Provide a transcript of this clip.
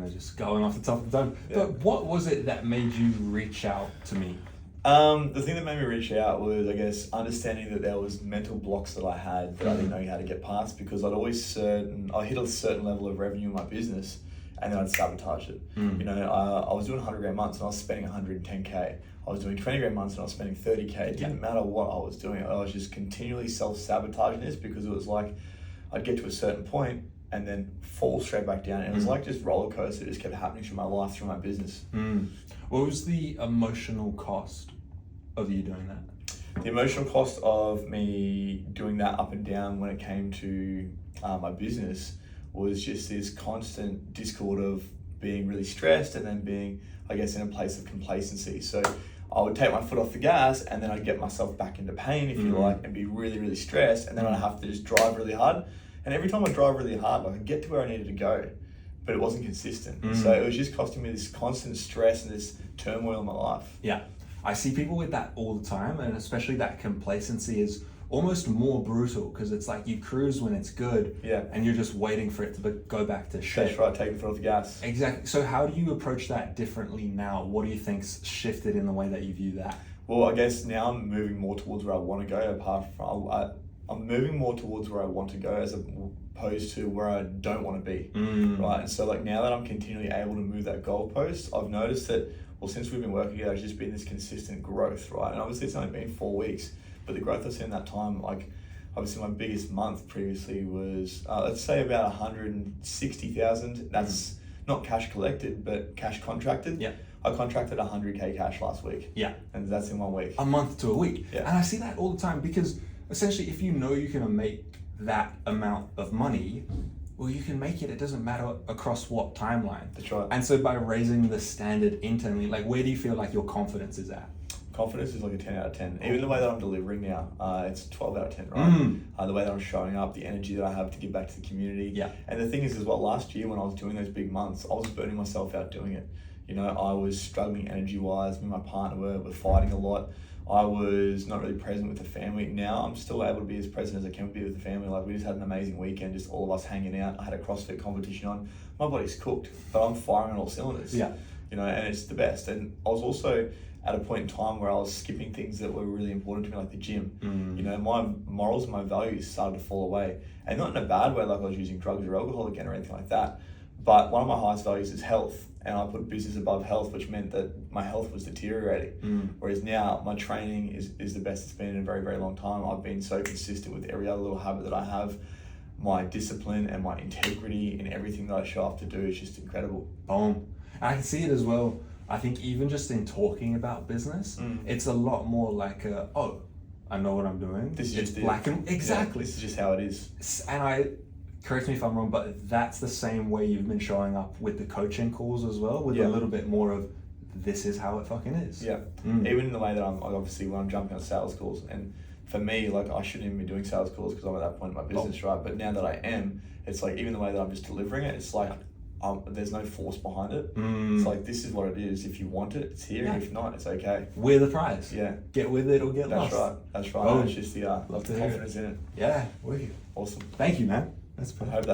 of just going off the top of the dome. Yeah. But what was it that made you reach out to me? The thing that made me reach out was, I guess, understanding that there was mental blocks that I had that I didn't know how to get past, because I hit a certain level of revenue in my business and then I'd sabotage it. You know, I was doing 100 grand months and I was spending 110K. I was doing 20 grand months and I was spending 30K. It didn't matter what I was doing. I was just continually self-sabotaging this, because it was like I'd get to a certain point and then fall straight back down. And it was like just roller coaster. It just kept happening through my life, through my business. What was the emotional cost of you doing that? The emotional cost of me doing that up and down when it came to my business was just this constant discord of being really stressed and then being, I guess, in a place of complacency. So I would take my foot off the gas and then I'd get myself back into pain, if you like, and be really, really stressed. And then I'd have to just drive really hard. And every time I drive really hard, I could get to where I needed to go, but it wasn't consistent. So it was just costing me this constant stress and this turmoil in my life. Yeah. I see people with that all the time, and especially that complacency is almost more brutal, because it's like you cruise when it's good, and you're just waiting for it to go back to shit. That's right, taking the foot off the gas. Exactly. So how do you approach that differently now? What do you think's shifted in the way that you view that? Well, I guess now I'm moving more towards where I want to go. Apart from, I'm moving more towards where I want to go as opposed to where I don't want to be, right? And so like now that I'm continually able to move that goalpost, I've noticed that, well, since we've been working together, it's just been this consistent growth, right? And obviously it's only been 4 weeks, but the growth I've seen in that time, like obviously my biggest month previously was, let's say about 160,000. That's not cash collected, but cash contracted. Yeah. I contracted 100K cash last week. Yeah. And that's in 1 week. A month to a week. Yeah. And I see that all the time, because essentially if you know you're going to make that amount of money, well, you can make it. It doesn't matter across what timeline. That's right. And so by raising the standard internally, like where do you feel like your confidence is at? Confidence is like a 10 out of 10. Even the way that I'm delivering now, it's 12 out of 10, right? The way that I'm showing up, the energy that I have to give back to the community. Yeah. And the thing is as well, last year when I was doing those big months, I was burning myself out doing it. You know, I was struggling energy-wise. Me and my partner were fighting a lot. I was not really present with the family. Now I'm still able to be as present as I can be with the family. Like we just had an amazing weekend, just all of us hanging out. I had a CrossFit competition on. My body's cooked, but I'm firing on all cylinders. Yeah. You know, and it's the best. And I was also at a point in time where I was skipping things that were really important to me, like the gym. You know, my morals and my values started to fall away. And not in a bad way, like I was using drugs or alcohol again or anything like that. But one of my highest values is health. And I put business above health, which meant that my health was deteriorating. Whereas now my training is the best it's been in a very, very long time. I've been so consistent with every other little habit that I have. My discipline and my integrity in everything that I show up to do is just incredible. Boom. And I can see it as well. I think even just in talking about business, it's a lot more like, oh, I know what I'm doing. This is it's just black and exactly. Yeah, this is just how it is. And correct me if I'm wrong, but that's the same way you've been showing up with the coaching calls as well, with a little bit more of this is how it fucking is. Yeah. Even in the way that I'm, obviously when I'm jumping on sales calls, and for me, like I shouldn't even be doing sales calls because I'm at that point in my business, right? But now that I am, it's like even the way that I'm just delivering it, it's like there's no force behind it. It's like, this is what it is. If you want it, it's here. And if not, it's okay. We're the prize. Yeah. Get with it or get That's lost. That's right. Oh, It's just the confidence in it. Yeah. Wicked. Awesome. Thank you, man. I hope that